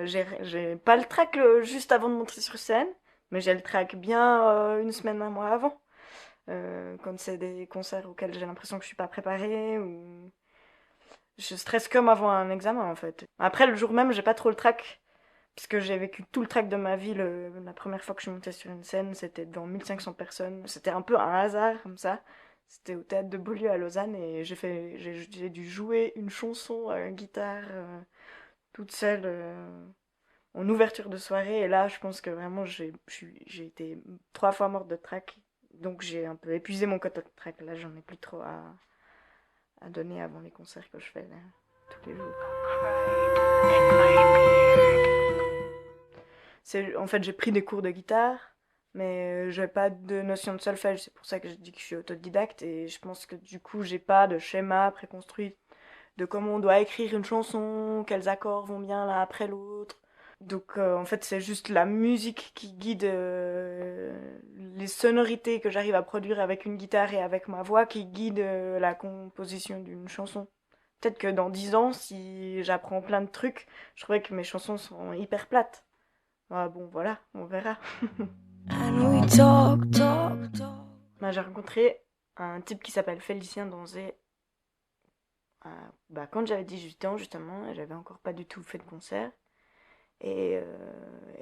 j'ai pas le track juste avant de monter sur scène, mais j'ai le track bien une semaine, un mois avant. Quand c'est des concerts auxquels j'ai l'impression que je suis pas préparée ou je stresse comme avant un examen en fait. Après le jour même, j'ai pas trop le track parce que j'ai vécu tout le track de ma vie. La première fois que je suis montée sur une scène, c'était devant 1500 personnes. C'était un peu un hasard comme ça. C'était au théâtre de Beaulieu à Lausanne et j'ai dû jouer une chanson à la guitare toute seule en ouverture de soirée. Et là, je pense que vraiment j'ai été 3 fois morte de track. Donc j'ai un peu épuisé mon quota de track. Là, j'en ai plus trop à donner avant les concerts que je fais là, tous les jours. En fait, j'ai pris des cours de guitare, mais j'ai pas de notion de solfège. C'est pour ça que je dis que je suis autodidacte. Et je pense que du coup, j'ai pas de schéma préconstruit de comment on doit écrire une chanson, quels accords vont bien l'un après l'autre. Donc en fait, c'est juste la musique qui guide les sonorités que j'arrive à produire avec une guitare et avec ma voix qui guide la composition d'une chanson. Peut-être que dans 10 ans, si j'apprends plein de trucs, je trouvais que mes chansons sont hyper plates. Ah bon, voilà, on verra. And we talk. Bah, j'ai rencontré un type qui s'appelle Félicien Danzé quand j'avais 18 ans, justement, et j'avais encore pas du tout fait de concert. Et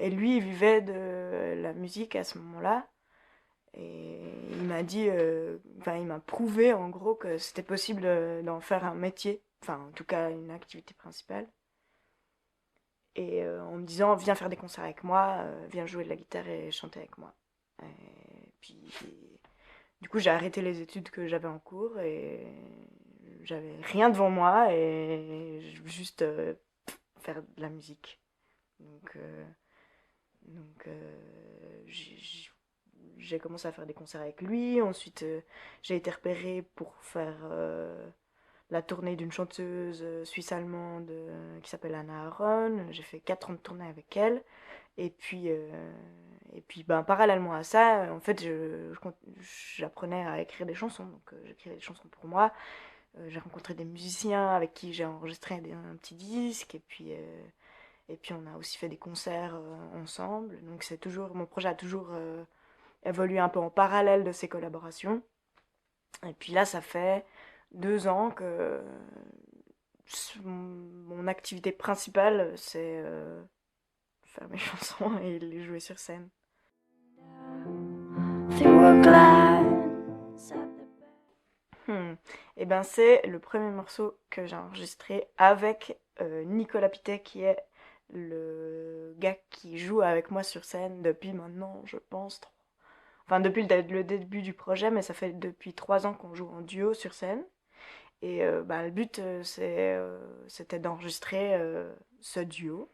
lui, il vivait de la musique à ce moment-là. Et il m'a dit, il m'a prouvé en gros que c'était possible d'en faire un métier, enfin en tout cas une activité principale. Et en me disant, viens faire des concerts avec moi, viens jouer de la guitare et chanter avec moi. Et puis, du coup, j'ai arrêté les études que j'avais en cours et j'avais rien devant moi et juste faire de la musique. Donc, j'ai commencé à faire des concerts avec lui. Ensuite, j'ai été repérée pour faire la tournée d'une chanteuse suisse-allemande qui s'appelle Anna Aaron. J'ai fait 4 ans de tournée avec elle. Et puis, parallèlement à ça, en fait, j'apprenais à écrire des chansons. Donc, j'écrivais des chansons pour moi. J'ai rencontré des musiciens avec qui j'ai enregistré un petit disque. Et puis, on a aussi fait des concerts ensemble. Donc, mon projet a toujours évolué un peu en parallèle de ces collaborations. Et puis là, ça fait 2 ans que mon activité principale, c'est faire mes chansons et les jouer sur scène. Et ben c'est le premier morceau que j'ai enregistré avec Nicolas Pittet qui est le gars qui joue avec moi sur scène depuis maintenant, je pense, enfin depuis le début du projet, mais ça fait depuis 3 ans qu'on joue en duo sur scène. Et le but c'était d'enregistrer ce duo.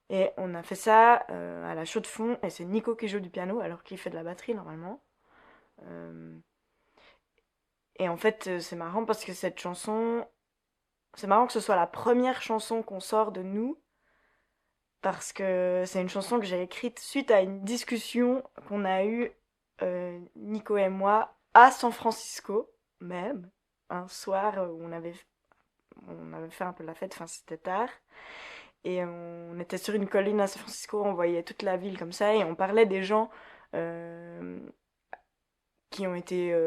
Et on a fait ça à la chaux de fond, et c'est Nico qui joue du piano alors qu'il fait de la batterie normalement. Euh, et en fait, c'est marrant parce que cette chanson, c'est marrant que ce soit la première chanson qu'on sort de nous, parce que c'est une chanson que j'ai écrite suite à une discussion qu'on a eue, Nico et moi, à San Francisco, même, un soir où on avait fait un peu la fête, enfin c'était tard, et on était sur une colline à San Francisco, on voyait toute la ville comme ça, et on parlait des gens euh, qui ont été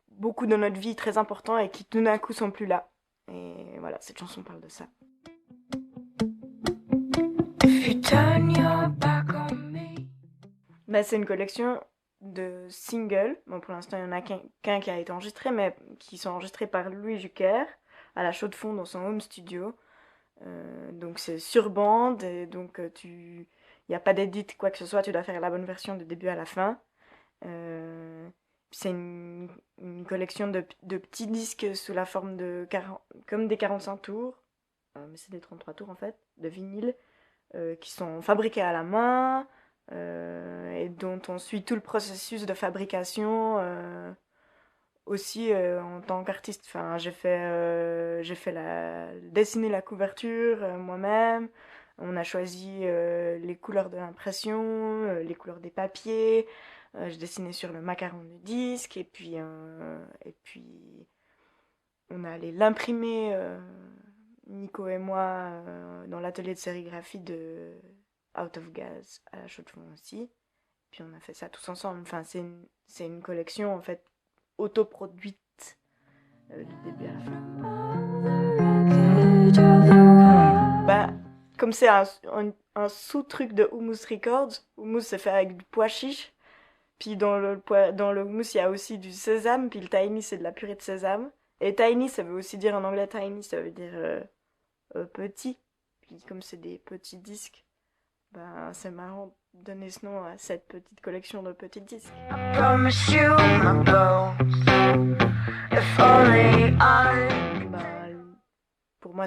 beaucoup dans notre vie, très importants, et qui tout d'un coup sont plus là. Et voilà, cette chanson parle de ça. C'est une collection de singles. Bon, pour l'instant, il n'y en a qu'un qui a été enregistré, mais qui sont enregistrés par Louis Jucker à la chaux de fond dans son home studio. Donc c'est sur bande, et donc il n'y a pas d'édit, quoi que ce soit, tu dois faire la bonne version du début à la fin. C'est une collection de petits disques sous la forme comme des 45 tours, mais c'est des 33 tours en fait, de vinyle, qui sont fabriqués à la main, et dont on suit tout le processus de fabrication aussi en tant qu'artiste. Enfin, j'ai fait dessiner la couverture moi-même. On a choisi les couleurs de l'impression, les couleurs des papiers. J'ai dessiné sur le macaron du disque, et puis on a allé l'imprimer Nico et moi dans l'atelier de sérigraphie de Out of Gas à la Chaux-de-Fonds aussi. Puis on a fait ça tous ensemble. Enfin, c'est une collection en fait autoproduite du début à la fin. Bah, comme c'est un sous-truc de Hummus Records, Hummus c'est fait avec du pois chiche. Puis dans le hummus, il y a aussi du sésame. Puis le tahini, c'est de la purée de sésame. Et tiny, ça veut aussi dire en anglais tiny, ça veut dire petit. Puis comme c'est des petits disques, ben c'est marrant de donner ce nom à cette petite collection de petits disques. Ben, pour moi,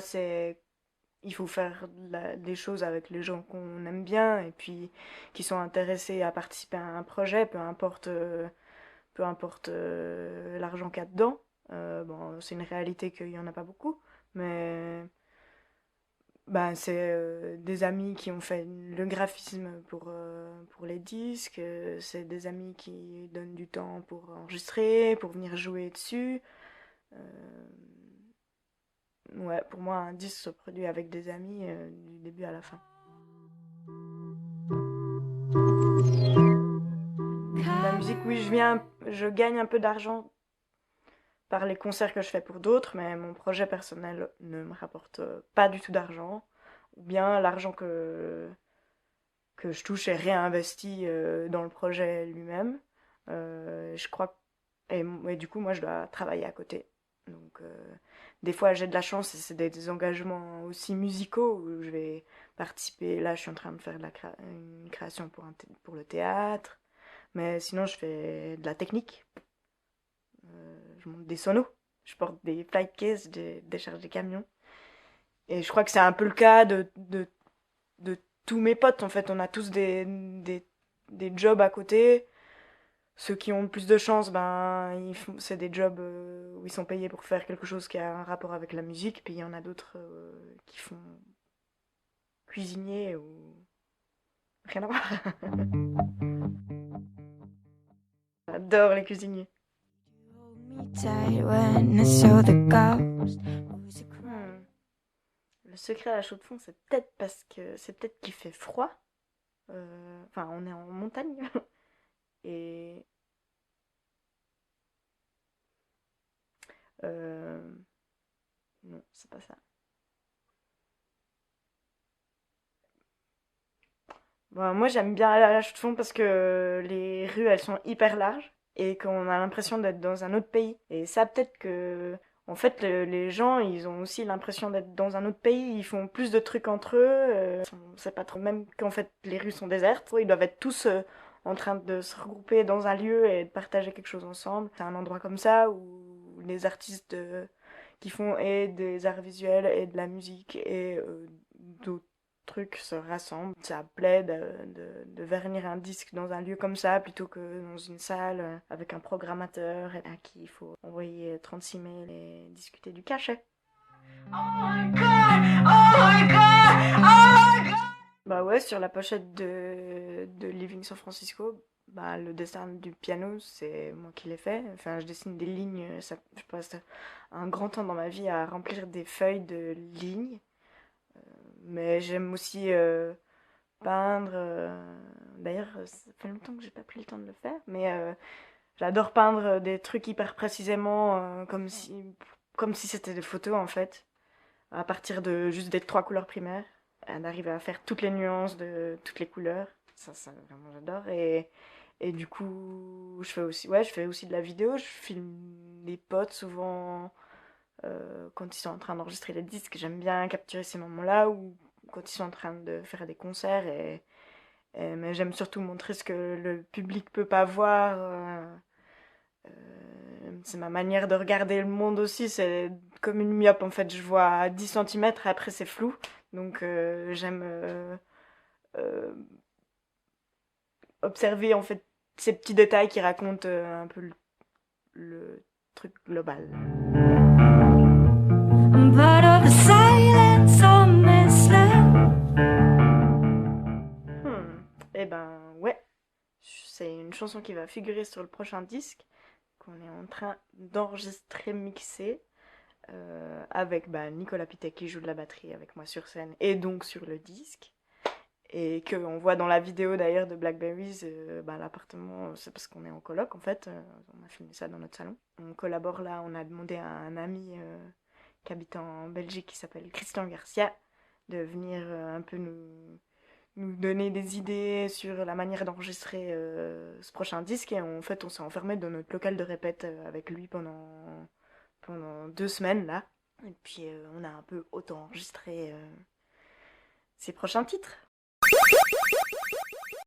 il faut faire des choses avec les gens qu'on aime bien et puis qui sont intéressés à participer à un projet, peu importe l'argent qu'il y a dedans. Bon, c'est une réalité qu'il n'y en a pas beaucoup, mais ben, c'est des amis qui ont fait le graphisme pour les disques, c'est des amis qui donnent du temps pour enregistrer, pour venir jouer dessus. Euh, ouais, pour moi, un disque se produit avec des amis du début à la fin. La musique, oui, je gagne un peu d'argent par les concerts que je fais pour d'autres, mais mon projet personnel ne me rapporte pas du tout d'argent. Ou bien l'argent que je touche est réinvesti dans le projet lui-même. Je crois. Et du coup, moi, je dois travailler à côté. Donc, des fois, j'ai de la chance et c'est des engagements aussi musicaux où je vais participer. Là, je suis en train de faire une création pour le théâtre. Mais sinon, je fais de la technique. Je monte des sonos. Je porte des flight cases, je décharge des camions. Et je crois que c'est un peu le cas de tous mes potes. En fait, on a tous des jobs à côté. Ceux qui ont le plus de chance, ben, c'est des jobs où ils sont payés pour faire quelque chose qui a un rapport avec la musique. Puis il y en a d'autres qui font cuisinier ou rien à voir. J'adore les cuisiniers. Le secret à la chaux de fond, c'est peut-être qu'il fait froid. Enfin, on est en montagne. Et non, c'est pas ça. Bon, moi, j'aime bien aller à la chaux de fond parce que les rues, elles sont hyper larges et qu'on a l'impression d'être dans un autre pays. Et ça, peut-être que, en fait, les gens, ils ont aussi l'impression d'être dans un autre pays. Ils font plus de trucs entre eux. On sait pas trop. Même qu'en fait, les rues sont désertes, ils doivent être tous en train de se regrouper dans un lieu et de partager quelque chose ensemble. C'est un endroit comme ça où les artistes qui font et des arts visuels et de la musique et d'autres trucs se rassemblent. Ça plaît de vernir un disque dans un lieu comme ça plutôt que dans une salle avec un programmateur et à qui il faut envoyer 36 mails et discuter du cachet. Oh my god! Oh my god! Oh my god! Bah ouais, sur la pochette de Living San Francisco, bah, le dessin du piano, c'est moi qui l'ai fait. Enfin, je dessine des lignes, je passe un grand temps dans ma vie à remplir des feuilles de lignes. Mais j'aime aussi peindre. D'ailleurs, ça fait longtemps que j'ai pas pris le temps de le faire, mais j'adore peindre des trucs hyper précisément, comme si c'était des photos en fait, à partir de juste des trois couleurs primaires, d'arriver à faire toutes les nuances de toutes les couleurs. Ça vraiment j'adore. Et du coup, je fais aussi de la vidéo. Je filme des potes souvent quand ils sont en train d'enregistrer les disques. J'aime bien capturer ces moments-là ou quand ils sont en train de faire des concerts. Mais j'aime surtout montrer ce que le public peut pas voir. C'est ma manière de regarder le monde aussi. C'est comme une myope en fait. Je vois à 10 cm, après c'est flou. Donc j'aime euh, observer en fait ces petits détails qui racontent un peu le truc global. Eh ben ouais, c'est une chanson qui va figurer sur le prochain disque qu'on est en train d'enregistrer, mixer. avec Nicolas Pittet qui joue de la batterie avec moi sur scène et donc sur le disque. Et qu'on voit dans la vidéo d'ailleurs de Blackberries, l'appartement, c'est parce qu'on est en coloc en fait, on a filmé ça dans notre salon. On collabore là, on a demandé à un ami qui habite en Belgique qui s'appelle Christian Garcia de venir un peu nous donner des idées sur la manière d'enregistrer ce prochain disque. Et en fait, on s'est enfermé dans notre local de répète avec lui pendant 2 semaines là. Et puis on a un peu auto-enregistré ses prochains titres.